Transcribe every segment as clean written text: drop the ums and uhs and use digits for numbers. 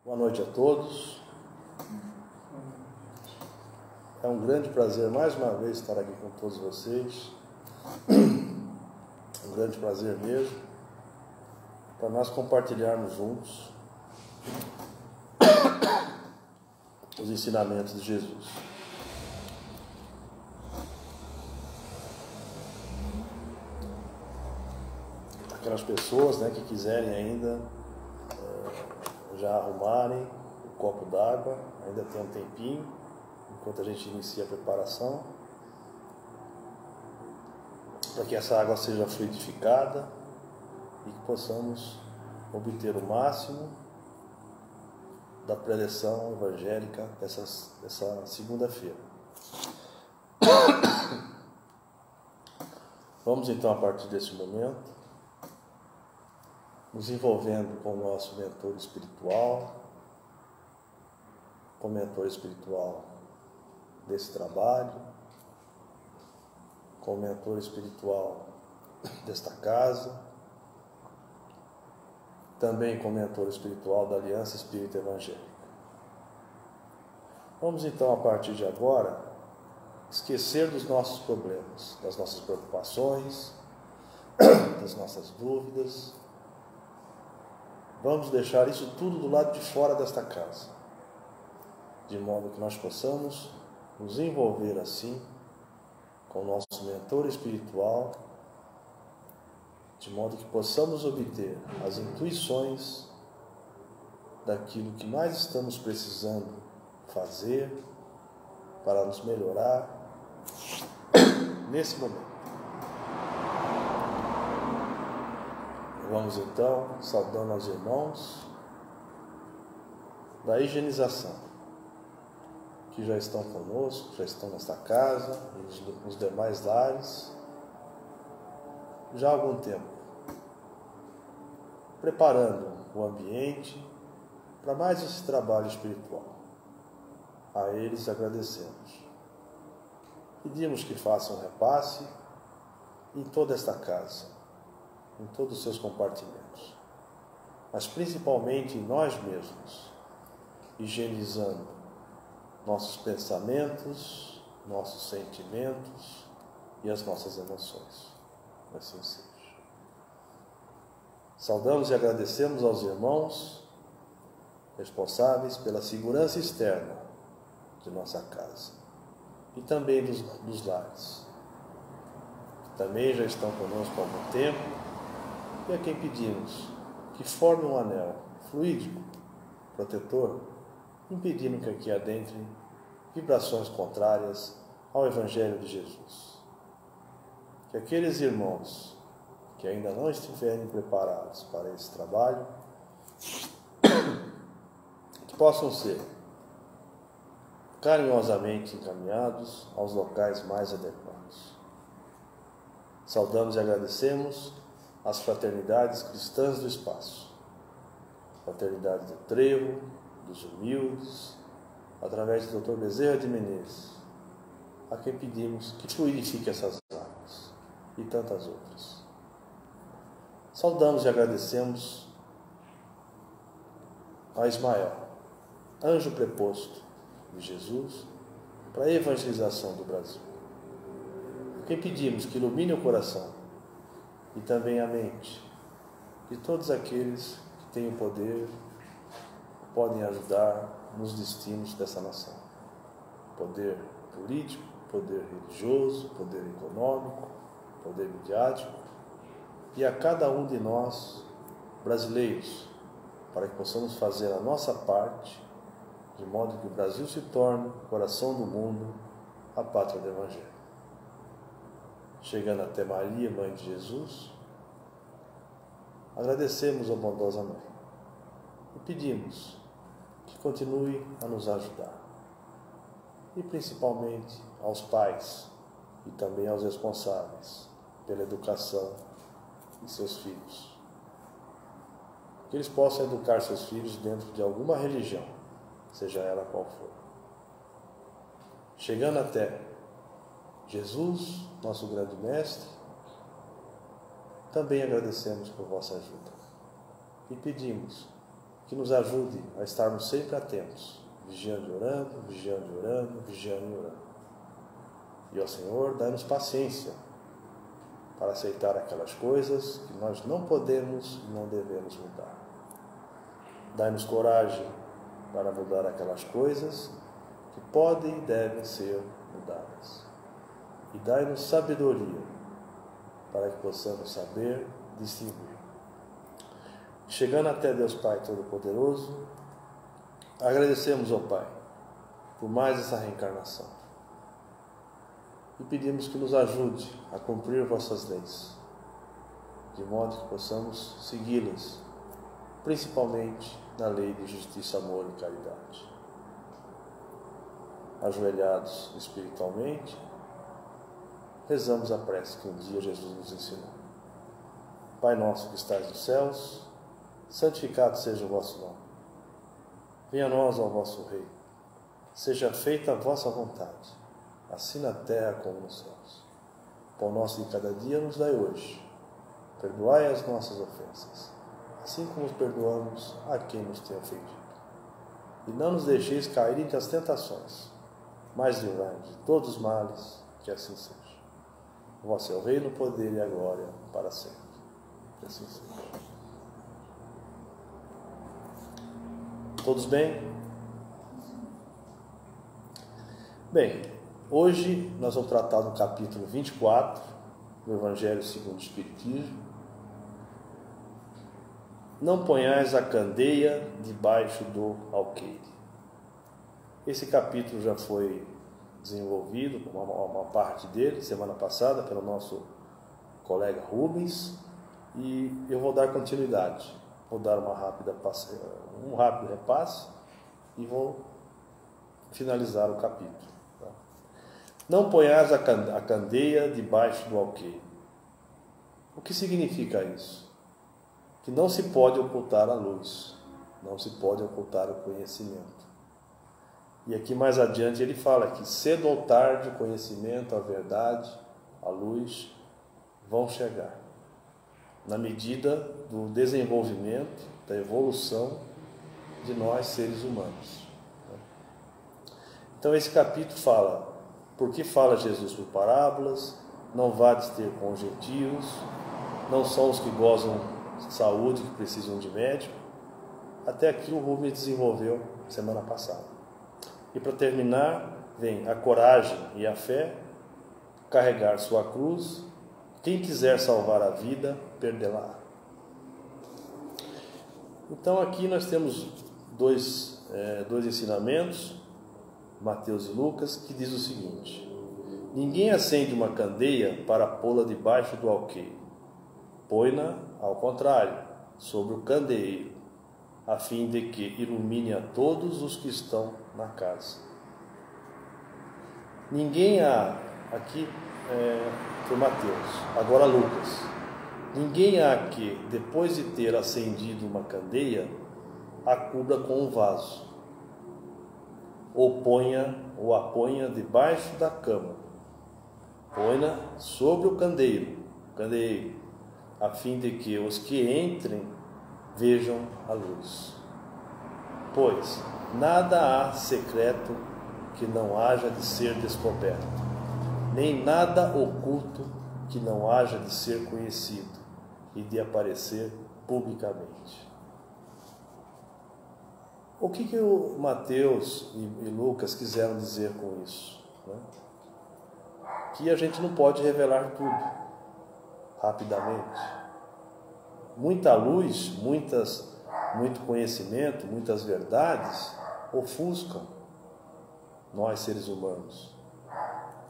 Boa noite a todos. É um grande prazer mais uma vez estar aqui com todos vocês. Um grande prazer mesmo, para nós compartilharmos juntos os ensinamentos de Jesus. Aquelas pessoas, que quiserem ainda já arrumarem o copo d'água, ainda tem um tempinho, enquanto a gente inicia a preparação, para que essa água seja fluidificada e que possamos obter o máximo da preleção evangélica dessa segunda-feira. Vamos então, a partir desse momento, nos envolvendo com o nosso mentor espiritual, com o mentor espiritual desse trabalho, com o mentor espiritual desta casa, também com o mentor espiritual da Aliança Espírita Evangélica. Vamos então, a partir de agora, esquecer dos nossos problemas, das nossas preocupações, das nossas dúvidas. Vamos deixar isso tudo do lado de fora desta casa, de modo que nós possamos nos envolver assim com o nosso mentor espiritual, de modo que possamos obter as intuições daquilo que mais estamos precisando fazer para nos melhorar nesse momento. Vamos então saudando aos irmãos da higienização, que já estão conosco, já estão nesta casa, nos demais lares, já há algum tempo, preparando o ambiente para mais esse trabalho espiritual. A eles agradecemos. Pedimos que façam um repasse em toda esta casa, em todos os seus compartimentos, mas principalmente em nós mesmos, higienizando nossos pensamentos, nossos sentimentos e as nossas emoções. Assim seja. Saudamos e agradecemos aos irmãos responsáveis pela segurança externa de nossa casa e também dos lares, que também já estão conosco há algum tempo, e a quem pedimos que forme um anel fluídico, protetor, impedindo que aqui adentrem vibrações contrárias ao Evangelho de Jesus. Que aqueles irmãos que ainda não estiverem preparados para esse trabalho, que possam ser carinhosamente encaminhados aos locais mais adequados. Saudamos e agradecemos as fraternidades cristãs do espaço, fraternidade do Trevo, dos humildes, através do Dr. Bezerra de Menezes, a quem pedimos que fluidifique essas águas e tantas outras. Saudamos e agradecemos a Ismael, anjo preposto de Jesus para a evangelização do Brasil, a quem pedimos que ilumine o coração e também a mente de todos aqueles que têm o poder, podem ajudar nos destinos dessa nação. Poder político, poder religioso, poder econômico, poder midiático, e a cada um de nós, brasileiros, para que possamos fazer a nossa parte, de modo que o Brasil se torne o coração do mundo, a pátria do Evangelho. Chegando até Maria, Mãe de Jesus, agradecemos a bondosa Mãe e pedimos que continue a nos ajudar, e principalmente aos pais e também aos responsáveis pela educação de seus filhos, que eles possam educar seus filhos dentro de alguma religião, seja ela qual for. Chegando até Jesus, nosso grande mestre, também agradecemos por vossa ajuda e pedimos que nos ajude a estarmos sempre atentos, vigiando e orando, vigiando e orando, vigiando e orando. E, ó Senhor, dá-nos paciência para aceitar aquelas coisas que nós não podemos e não devemos mudar. Dá-nos coragem para mudar aquelas coisas que podem e devem ser mudadas. E dai-nos sabedoria para que possamos saber distinguir. Chegando até Deus Pai Todo-Poderoso, agradecemos ao Pai por mais essa reencarnação e pedimos que nos ajude a cumprir vossas leis, de modo que possamos segui-las, principalmente na lei de justiça, amor e caridade. Ajoelhados espiritualmente, rezamos a prece que um dia Jesus nos ensinou. Pai nosso que estais nos céus, santificado seja o vosso nome. Venha a nós o vosso reino. Seja feita a vossa vontade, assim na terra como nos céus. O pão nosso de cada dia nos dai hoje. Perdoai as nossas ofensas, assim como perdoamos a quem nos tem ofendido. E não nos deixeis cair entre as tentações, mas livrai-nos de todos os males, que assim seja. O vosso é o reino, o poder e a glória para sempre. Que assim seja. Todos bem? Bem, hoje nós vamos tratar do capítulo 24 do Evangelho segundo o Espiritismo. Não ponhais a candeia debaixo do alqueire. Esse capítulo já foi desenvolvido, uma parte dele, semana passada, pelo nosso colega Rubens, e eu vou dar continuidade. Vou dar um rápido repasse e vou finalizar o capítulo. Tá? Não ponhais a candeia debaixo do alqueire. O que significa isso? Que não se pode ocultar a luz, não se pode ocultar o conhecimento. E aqui mais adiante ele fala que cedo ou tarde o conhecimento, a verdade, a luz vão chegar, na medida do desenvolvimento, da evolução de nós seres humanos. Então esse capítulo fala, por que fala Jesus por parábolas, não vades ter com os gentios, não são os que gozam de saúde, que precisam de médico, até aqui o Rubens desenvolveu semana passada. E para terminar, vem a coragem e a fé, carregar sua cruz, quem quiser salvar a vida, perdê-la. Então aqui nós temos dois ensinamentos, Mateus e Lucas, que diz o seguinte: ninguém acende uma candeia para pô-la debaixo do alqueire, põe-na, ao contrário, sobre o candeeiro, a fim de que ilumine a todos os que estão na casa. Ninguém aqui foi Mateus, agora Lucas. Ninguém há que, depois de ter acendido uma candeia, a cubra com um vaso, ou a ponha debaixo da cama, põe-na sobre o candeeiro, a fim de que os que entrem vejam a luz. Pois nada há secreto que não haja de ser descoberto, nem nada oculto que não haja de ser conhecido e de aparecer publicamente. O que o Mateus e Lucas quiseram dizer com isso? Né? Que a gente não pode revelar tudo rapidamente. Muita luz, muito conhecimento, muitas verdades ofuscam nós seres humanos.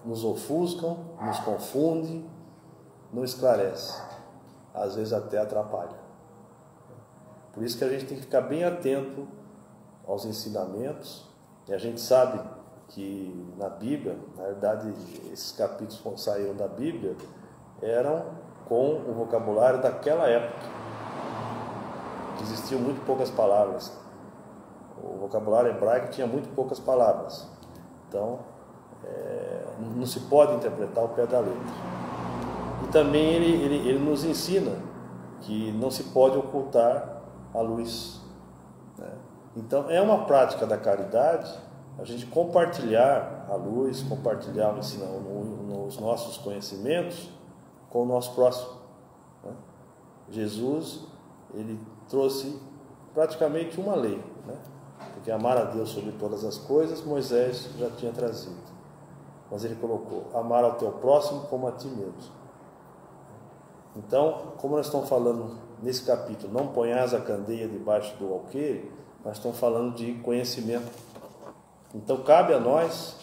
Nos ofuscam, nos confundem, não esclarece. Às vezes até atrapalha. Por isso que a gente tem que ficar bem atento aos ensinamentos. E a gente sabe que na Bíblia, na verdade, esses capítulos que saíram da Bíblia eram com o vocabulário daquela época. Existiam muito poucas palavras. O vocabulário hebraico tinha muito poucas palavras. Então, não se pode interpretar o pé da letra. E também ele nos ensina que não se pode ocultar a luz. Então, é uma prática da caridade a gente compartilhar a luz, compartilhar os nossos conhecimentos com o nosso próximo, né? Jesus, ele trouxe praticamente uma lei, né? Porque amar a Deus sobre todas as coisas, Moisés já tinha trazido. Mas ele colocou, amar ao teu próximo como a ti mesmo. Então, como nós estamos falando nesse capítulo, não ponhas a candeia debaixo do alqueire, nós estamos falando de conhecimento. Então, cabe a nós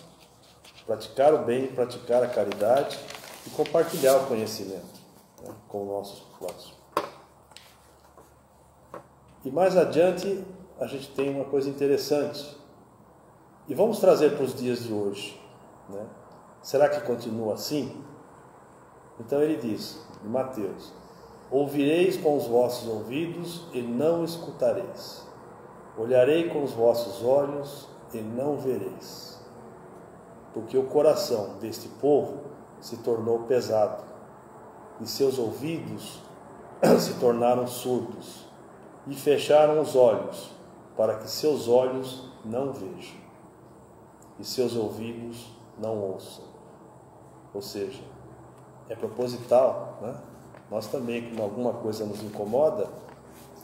praticar o bem, praticar a caridade e compartilhar o conhecimento, né, com o nosso próximo. E mais adiante, a gente tem uma coisa interessante. E vamos trazer para os dias de hoje, né? Será que continua assim? Então ele diz, em Mateus, ouvireis com os vossos ouvidos e não escutareis. Olharei com os vossos olhos e não vereis. Porque o coração deste povo se tornou pesado e seus ouvidos se tornaram surdos e fecharam os olhos para que seus olhos não vejam e seus ouvidos não ouçam. Ou seja, é proposital, né? Nós também, quando alguma coisa nos incomoda,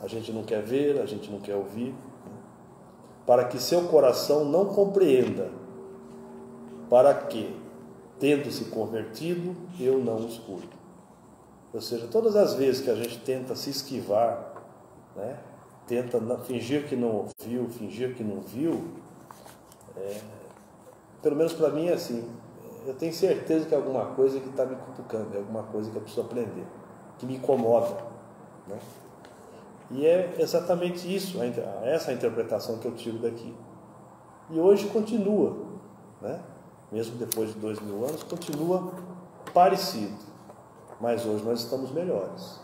a gente não quer ver, a gente não quer ouvir, né? Para que seu coração não compreenda, para que, tendo se convertido, eu não os cure. Ou seja, todas as vezes que a gente tenta se esquivar, né? Tenta fingir que não ouviu, fingir que não viu, pelo menos para mim é assim, eu tenho certeza que é alguma coisa que está me cutucando, é alguma coisa que eu preciso aprender, que me incomoda, né? E é exatamente isso, essa interpretação que eu tiro daqui. E hoje continua, né? Mesmo depois de 2000 anos, continua parecido, mas hoje nós estamos melhores,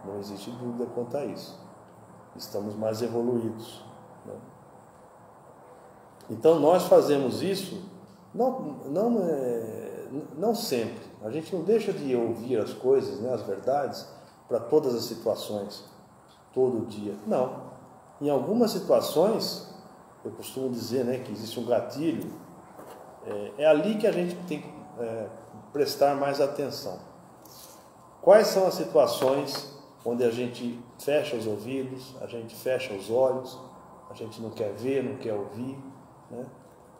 não existe dúvida quanto a isso, estamos mais evoluídos, né? Então nós fazemos isso não sempre. A gente não deixa de ouvir as coisas, né, as verdades, para todas as situações, todo dia. Não. Em algumas situações, eu costumo dizer, né, que existe um gatilho, é ali que a gente tem que prestar mais atenção. Quais são as situações onde a gente fecha os ouvidos, a gente fecha os olhos, a gente não quer ver, não quer ouvir, né?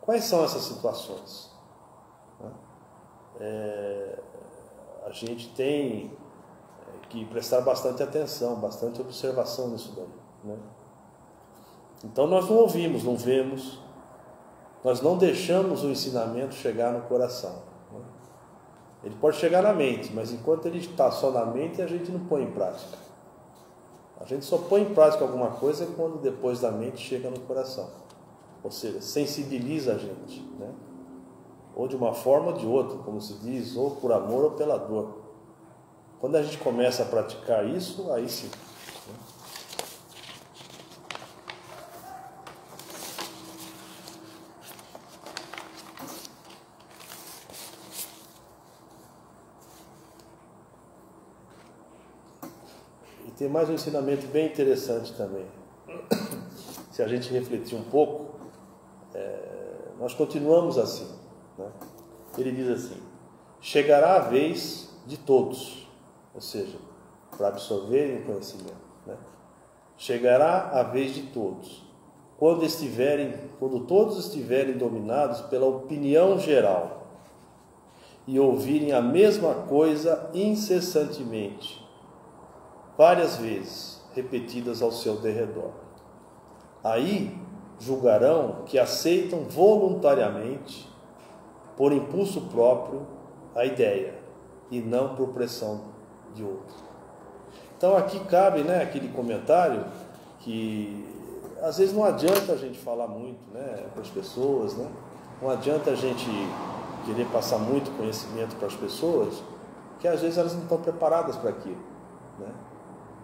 Quais são essas situações? A gente tem que prestar bastante atenção, bastante observação nisso daí, né? Então nós não ouvimos, não vemos, nós não deixamos o ensinamento chegar no coração, né? Ele pode chegar na mente, mas enquanto ele está só na mente, a gente não põe em prática. A gente só põe em prática alguma coisa quando depois da mente chega no coração. Ou seja, sensibiliza a gente, né? Ou de uma forma ou de outra, como se diz, ou por amor ou pela dor. Quando a gente começa a praticar isso, aí sim, né? E tem mais um ensinamento bem interessante também. Se a gente refletir um pouco, nós continuamos assim, né? Ele diz assim, chegará a vez de todos, ou seja, para absorverem o conhecimento, né? Chegará a vez de todos, quando todos estiverem dominados pela opinião geral e ouvirem a mesma coisa incessantemente, várias vezes, repetidas ao seu derredor. Aí julgarão que aceitam voluntariamente, por impulso próprio, a ideia, e não por pressão de outro. Então aqui cabe, né, aquele comentário que às vezes não adianta a gente falar muito, né, para as pessoas, né? Não adianta a gente querer passar muito conhecimento para as pessoas, que às vezes elas não estão preparadas para aquilo, né?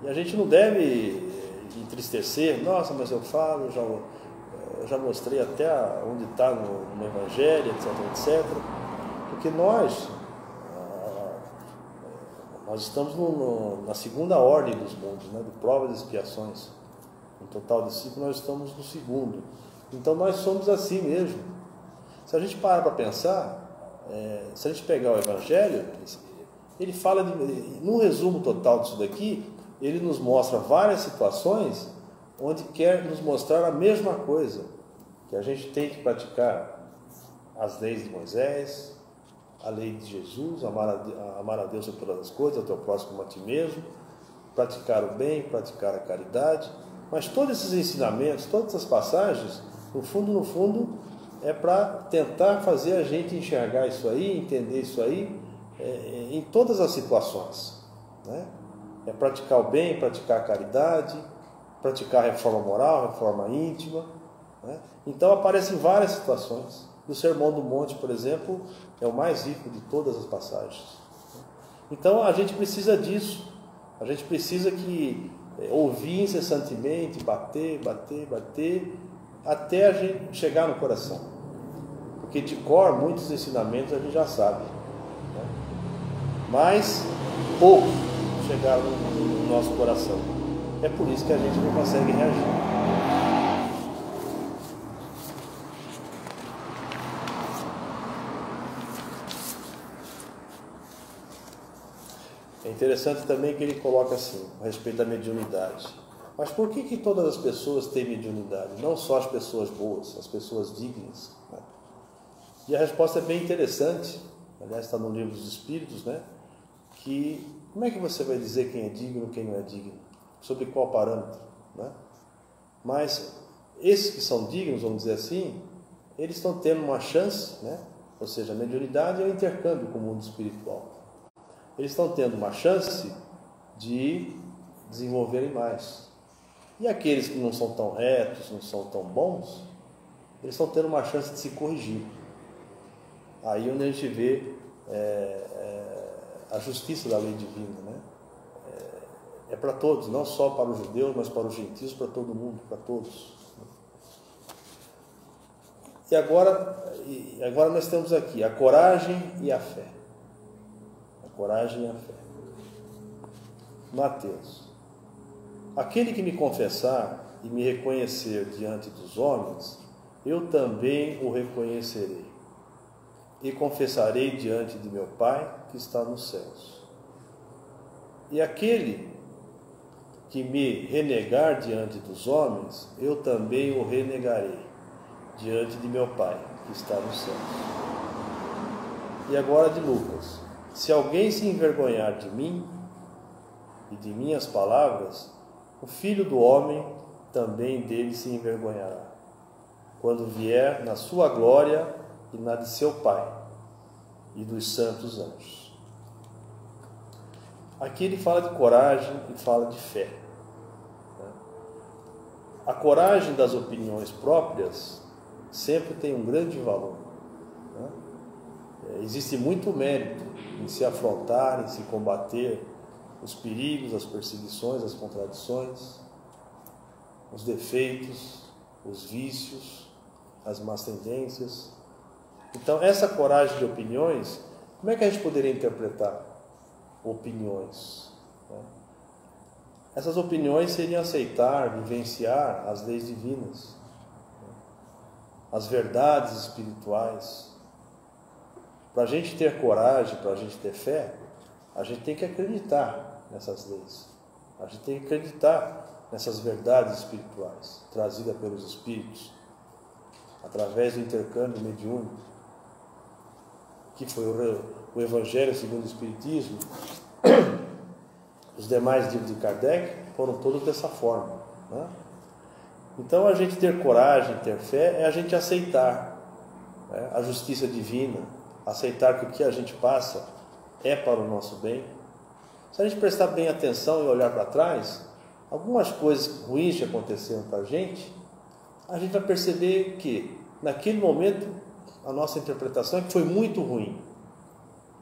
E a gente não deve entristecer, nossa, mas eu falo, eu já mostrei até onde está no Evangelho, etc, etc. Porque nós estamos na segunda ordem dos mundos, né, de provas e expiações. No total de 5, nós estamos no segundo. Então nós somos assim mesmo. Se a gente parar para pensar, se a gente pegar o Evangelho, ele fala, num resumo total disso daqui, ele nos mostra várias situações onde quer nos mostrar a mesma coisa, que a gente tem que praticar as leis de Moisés, a lei de Jesus, amar a Deus sobre todas as coisas, ao teu próximo como a ti mesmo, praticar o bem, praticar a caridade. Mas todos esses ensinamentos, todas essas passagens, no fundo, é para tentar fazer a gente enxergar isso aí, entender isso aí, em todas as situações, né? É praticar o bem, praticar a caridade, praticar a reforma moral, a reforma íntima, né? Então aparecem várias situações. O Sermão do Monte, por exemplo, é o mais rico de todas as passagens. Então a gente precisa disso. A gente precisa ouvir incessantemente, bater, até a gente chegar no coração. Porque de cor, muitos ensinamentos a gente já sabe, né? Mas poucos chegaram no nosso coração. É por isso que a gente não consegue reagir. É interessante também que ele coloca assim, a respeito da mediunidade. Mas por que todas as pessoas têm mediunidade? Não só as pessoas boas, as pessoas dignas, né? E a resposta é bem interessante, aliás está no Livro dos Espíritos, né? Que como é que você vai dizer quem é digno e quem não é digno? Sobre qual parâmetro, né? Mas esses que são dignos, vamos dizer assim, eles estão tendo uma chance, né? Ou seja, a mediunidade é o intercâmbio com o mundo espiritual. Eles estão tendo uma chance de desenvolverem mais. E aqueles que não são tão retos, não são tão bons, eles estão tendo uma chance de se corrigir. Aí onde a gente vê a justiça da lei divina, né? É para todos, não só para os judeus, mas para os gentios, para todo mundo, para todos. E agora nós temos aqui a coragem e a fé. Coragem e a fé. Mateus. Aquele que me confessar e me reconhecer diante dos homens, eu também o reconhecerei e confessarei diante de meu Pai que está nos céus. E aquele que me renegar diante dos homens, eu também o renegarei diante de meu Pai que está nos céus. E agora de Lucas. Se alguém se envergonhar de mim e de minhas palavras, o Filho do Homem também dele se envergonhará, quando vier na sua glória e na de seu Pai e dos santos anjos. Aqui ele fala de coragem e fala de fé. A coragem das opiniões próprias sempre tem um grande valor. Existe muito mérito em se afrontar, em se combater os perigos, as perseguições, as contradições, os defeitos, os vícios, as más tendências. Então, essa coragem de opiniões, como é que a gente poderia interpretar opiniões? Essas opiniões seriam aceitar, vivenciar as leis divinas, as verdades espirituais. Para a gente ter coragem, para a gente ter fé, a gente tem que acreditar nessas leis. A gente tem que acreditar nessas verdades espirituais, trazidas pelos Espíritos, através do intercâmbio mediúnico, que foi o Evangelho segundo o Espiritismo. Os demais livros de Kardec foram todos dessa forma, né? Então, a gente ter coragem, ter fé, é a gente aceitar, né, a justiça divina, aceitar que o que a gente passa é para o nosso bem. Se a gente prestar bem atenção e olhar para trás, algumas coisas ruins que aconteceram para a gente vai perceber que, naquele momento, a nossa interpretação é que foi muito ruim.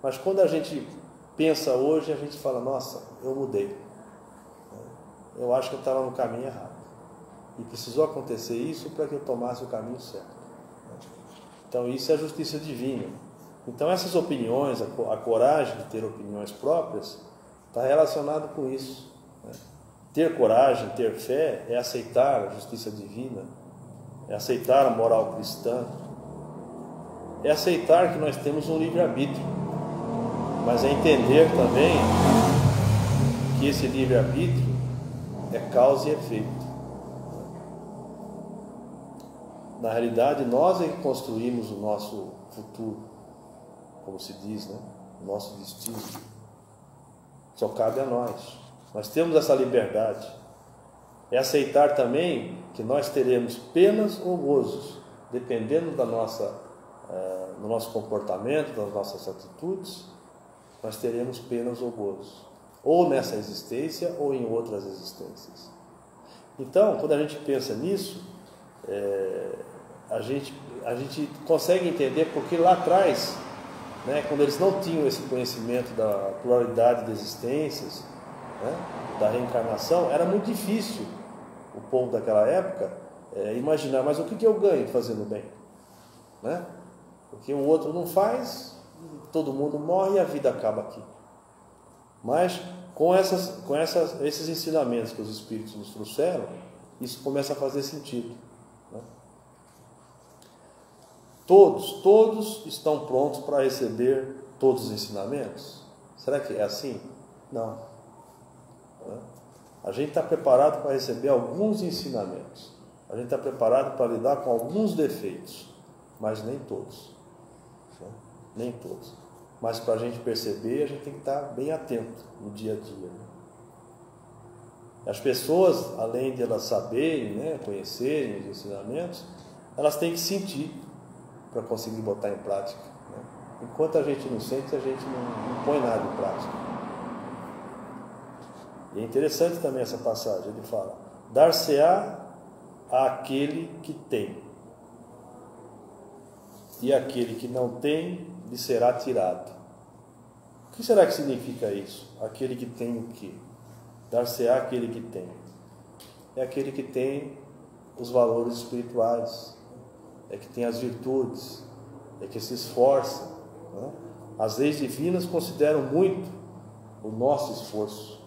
Mas quando a gente pensa hoje, a gente fala, nossa, eu mudei. Eu acho que eu estava no caminho errado. E precisou acontecer isso para que eu tomasse o caminho certo. Então, isso é a justiça divina. Então, essas opiniões, a coragem de ter opiniões próprias, está relacionado com isso, né? Ter coragem, ter fé, é aceitar a justiça divina, é aceitar a moral cristã, é aceitar que nós temos um livre-arbítrio, mas é entender também que esse livre-arbítrio é causa e efeito. Na realidade, nós é que construímos o nosso futuro, como se diz, né? O nosso destino. Só cabe a nós. Nós temos essa liberdade. É aceitar também que nós teremos penas ou gozos, dependendo do nosso comportamento, das nossas atitudes, nós teremos penas ou gozos, ou nessa existência ou em outras existências. Então, quando a gente pensa nisso, a gente consegue entender porque lá atrás, né, quando eles não tinham esse conhecimento da pluralidade de existências, né, da reencarnação, era muito difícil o povo daquela época imaginar, mas o que eu ganho fazendo bem? Né? Porque o outro não faz, todo mundo morre e a vida acaba aqui. Mas com esses ensinamentos que os Espíritos nos trouxeram, isso começa a fazer sentido. Né? Todos estão prontos para receber todos os ensinamentos? Será que é assim? Não. A gente está preparado para receber alguns ensinamentos. A gente está preparado para lidar com alguns defeitos, mas nem todos. Nem todos. Mas para a gente perceber, a gente tem que estar bem atento no dia a dia. As pessoas, além de elas saberem, né, conhecerem os ensinamentos, elas têm que sentir para conseguir botar em prática. Né? Enquanto a gente não sente, a gente não põe nada em prática. E é interessante também essa passagem, ele fala: dar-se-á àquele que tem, e aquele que não tem lhe será tirado. O que será que significa isso? Aquele que tem o quê? Dar-se-á àquele que tem. É aquele que tem os valores espirituais, é que tem as virtudes, é que se esforça. Né? As leis divinas consideram muito o nosso esforço.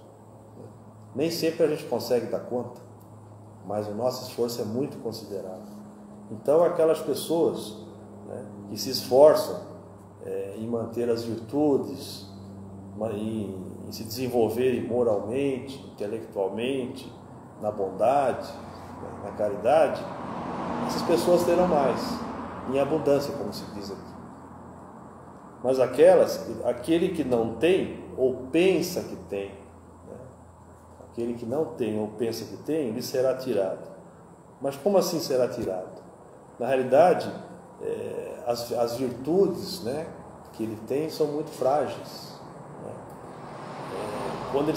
Nem sempre a gente consegue dar conta, mas o nosso esforço é muito considerável. Então, aquelas pessoas, né, que se esforçam em manter as virtudes, em se desenvolverem moralmente, intelectualmente, na bondade, na caridade, essas pessoas terão mais, em abundância, como se diz aqui. Mas aquele que não tem, ou pensa que tem, aquele que não tem ou pensa que tem, lhe será tirado. Mas como assim será tirado? Na realidade, as virtudes, né, que ele tem são muito frágeis. Né? Quando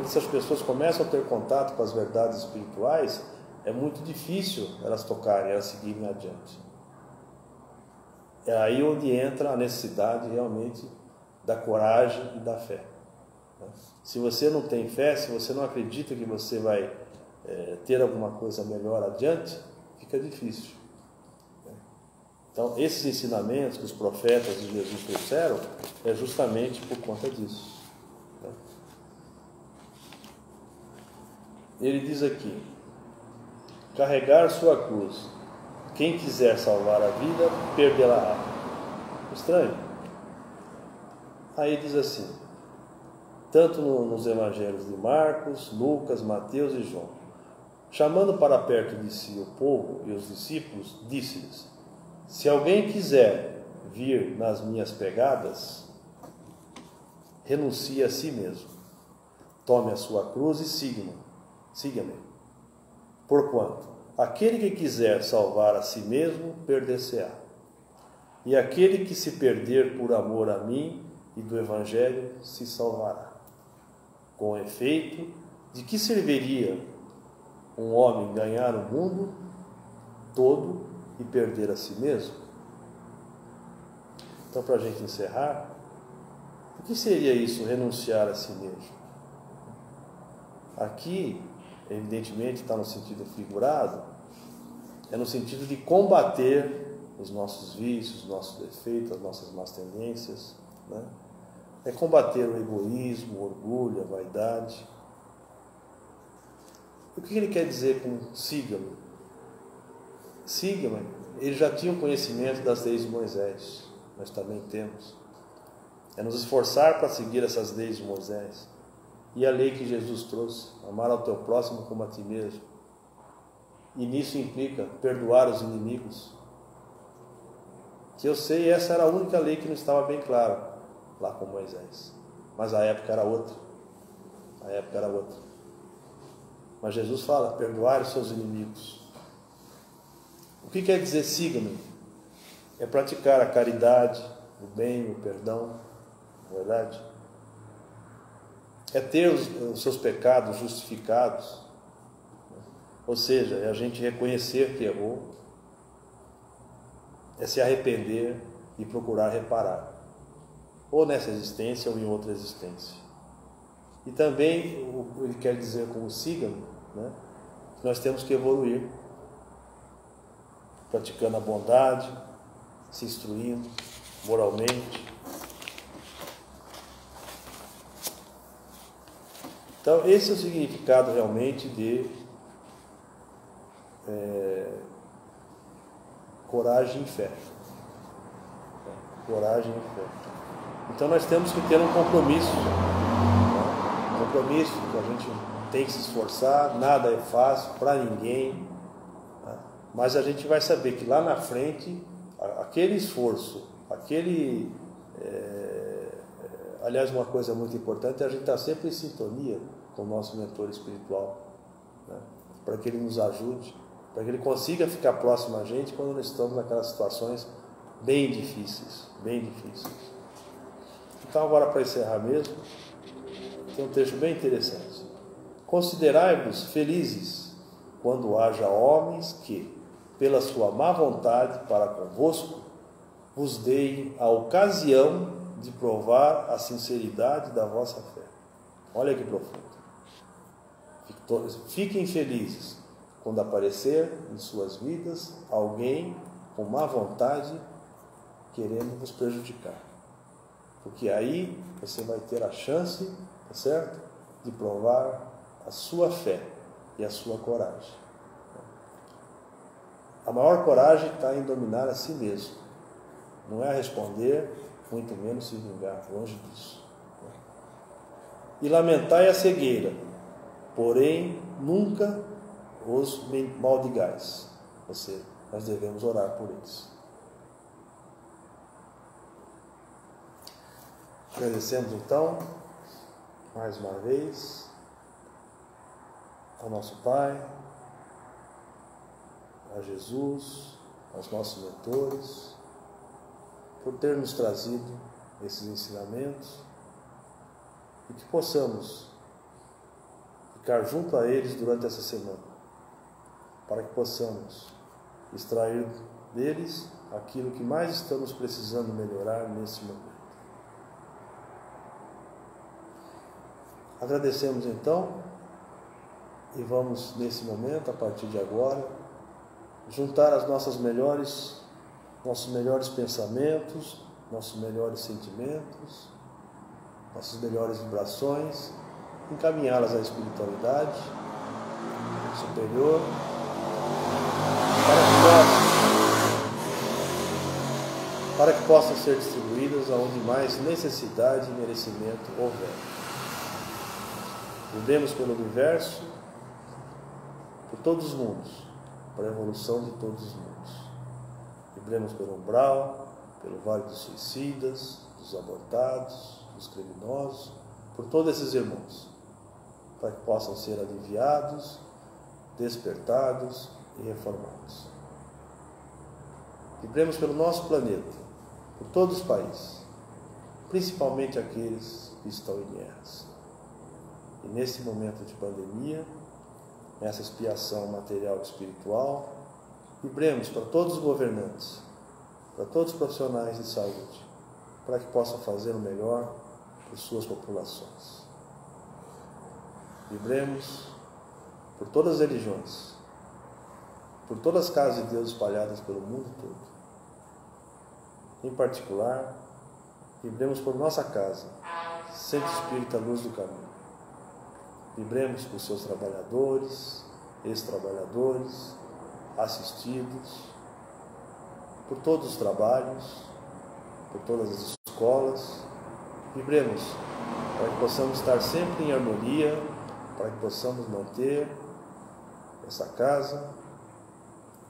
essas pessoas começam a ter contato com as verdades espirituais, é muito difícil elas tocarem, elas seguirem adiante. É aí onde entra a necessidade realmente da coragem e da fé. Se você não tem fé, se você não acredita que você vai ter alguma coisa melhor adiante, fica difícil. Então, esses ensinamentos que os profetas de Jesus trouxeram é justamente por conta disso. Ele diz aqui: carregar sua cruz, quem quiser salvar a vida, perdê-la-á. Estranho? Aí diz assim, tanto nos evangelhos de Marcos, Lucas, Mateus e João: chamando para perto de si o povo e os discípulos, disse-lhes: se alguém quiser vir nas minhas pegadas, renuncie a si mesmo, tome a sua cruz e siga-me. Porquanto aquele que quiser salvar a si mesmo, perder-se-á. E aquele que se perder por amor a mim e do Evangelho, se salvará. Com efeito, de que serviria um homem ganhar o mundo todo e perder a si mesmo? Então, para a gente encerrar, o que seria isso, renunciar a si mesmo? Aqui, evidentemente, está no sentido figurado, é no sentido de combater os nossos vícios, os nossos defeitos, as nossas más tendências, né? É combater o egoísmo, o orgulho, a vaidade. O que ele quer dizer com siga-me? Siga-me. Eles já tinham conhecimento das leis de Moisés. Nós também temos. É nos esforçar para seguir essas leis de Moisés. E a lei que Jesus trouxe, amar ao teu próximo como a ti mesmo. E nisso implica perdoar os inimigos. Que eu sei, essa era a única lei que não estava bem clara lá com Moisés. Mas a época era outra. A época era outra. Mas Jesus fala, perdoar os seus inimigos. O que quer dizer siga-me? É praticar a caridade, o bem, o perdão, não é verdade? É ter os seus pecados justificados. Ou seja, é a gente reconhecer que errou, é se arrepender e procurar reparar, ou nessa existência ou em outra existência. E também, ele quer dizer como siga-me, né? Que nós temos que evoluir, praticando a bondade, se instruindo moralmente. Então, esse é o significado realmente de coragem e fé. Coragem e fé. Então, nós temos que ter um compromisso. Um compromisso que a gente tem que se esforçar, nada é fácil para ninguém. Mas a gente vai saber que lá na frente, aquele esforço, aliás, uma coisa muito importante é a gente estar sempre em sintonia com o nosso mentor espiritual, né? Para que ele nos ajude, para que ele consiga ficar próximo a gente quando nós estamos naquelas situações bem difíceis, bem difíceis. Então, agora para encerrar mesmo, tem um texto bem interessante. Considerai-vos felizes quando haja homens que, pela sua má vontade para convosco, vos deem a ocasião de provar a sinceridade da vossa fé. Olha que profundo. Fiquem felizes quando aparecer em suas vidas alguém com má vontade querendo vos prejudicar. Porque aí você vai ter a chance, tá certo? De provar a sua fé e a sua coragem. A maior coragem está em dominar a si mesmo. Não é responder, muito menos se vingar, longe disso. E lamentai a cegueira, porém nunca os maldigais. Ou seja, nós devemos orar por eles. Agradecemos então, mais uma vez, ao nosso Pai, a Jesus, aos nossos mentores, por ter nos trazido esses ensinamentos e que possamos ficar junto a eles durante essa semana, para que possamos extrair deles aquilo que mais estamos precisando melhorar nesse momento. Agradecemos então e vamos nesse momento, a partir de agora, juntar nossos melhores pensamentos, nossos melhores sentimentos, nossas melhores vibrações, encaminhá-las à espiritualidade superior, para que possam ser distribuídas aonde mais necessidade e merecimento houver. Vibremos pelo universo, por todos os mundos, para a evolução de todos os mundos. Vibremos pelo umbral, pelo vale dos suicidas, dos abortados, dos criminosos, por todos esses irmãos, para que possam ser aliviados, despertados e reformados. Vibremos pelo nosso planeta, por todos os países, principalmente aqueles que estão em guerras. E nesse momento de pandemia, nessa expiação material e espiritual, vibremos para todos os governantes, para todos os profissionais de saúde, para que possam fazer o melhor por suas populações. Vibremos por todas as religiões, por todas as casas de Deus espalhadas pelo mundo todo. Em particular, vibremos por nossa casa, Centro Espírita Luz do Caminho. Vibremos por seus trabalhadores, ex-trabalhadores, assistidos, por todos os trabalhos, por todas as escolas. Vibremos para que possamos estar sempre em harmonia, para que possamos manter essa casa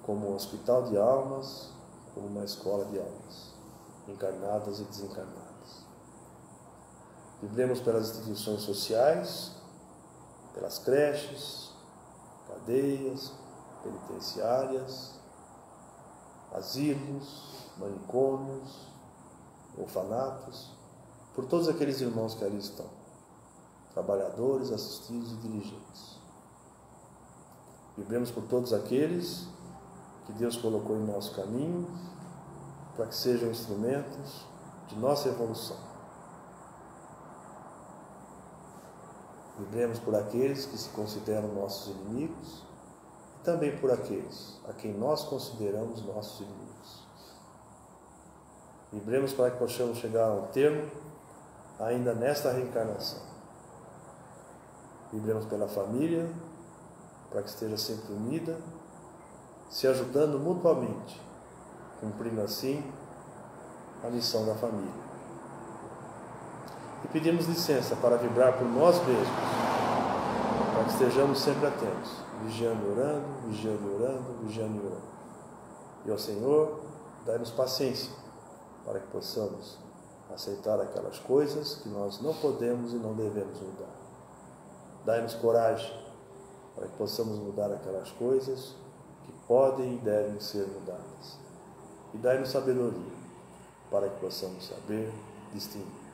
como um hospital de almas, como uma escola de almas, encarnadas e desencarnadas. Vibremos pelas instituições sociais, pelas creches, cadeias, penitenciárias, asilos, manicômios, orfanatos, por todos aqueles irmãos que ali estão, trabalhadores, assistidos e dirigentes. Vibremos por todos aqueles que Deus colocou em nosso caminho, para que sejam instrumentos de nossa evolução. Vibremos por aqueles que se consideram nossos inimigos e também por aqueles a quem nós consideramos nossos inimigos. Vibremos para que possamos chegar a um termo ainda nesta reencarnação. Vibremos pela família, para que esteja sempre unida, se ajudando mutuamente, cumprindo assim a missão da família. E pedimos licença para vibrar por nós mesmos, para que estejamos sempre atentos, vigiando e orando, vigiando e orando, vigiando e orando. E ao Senhor, dai-nos paciência, para que possamos aceitar aquelas coisas que nós não podemos e não devemos mudar. Dai-nos coragem, para que possamos mudar aquelas coisas que podem e devem ser mudadas. E dai-nos sabedoria, para que possamos saber distinguir.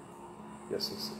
E assim seja.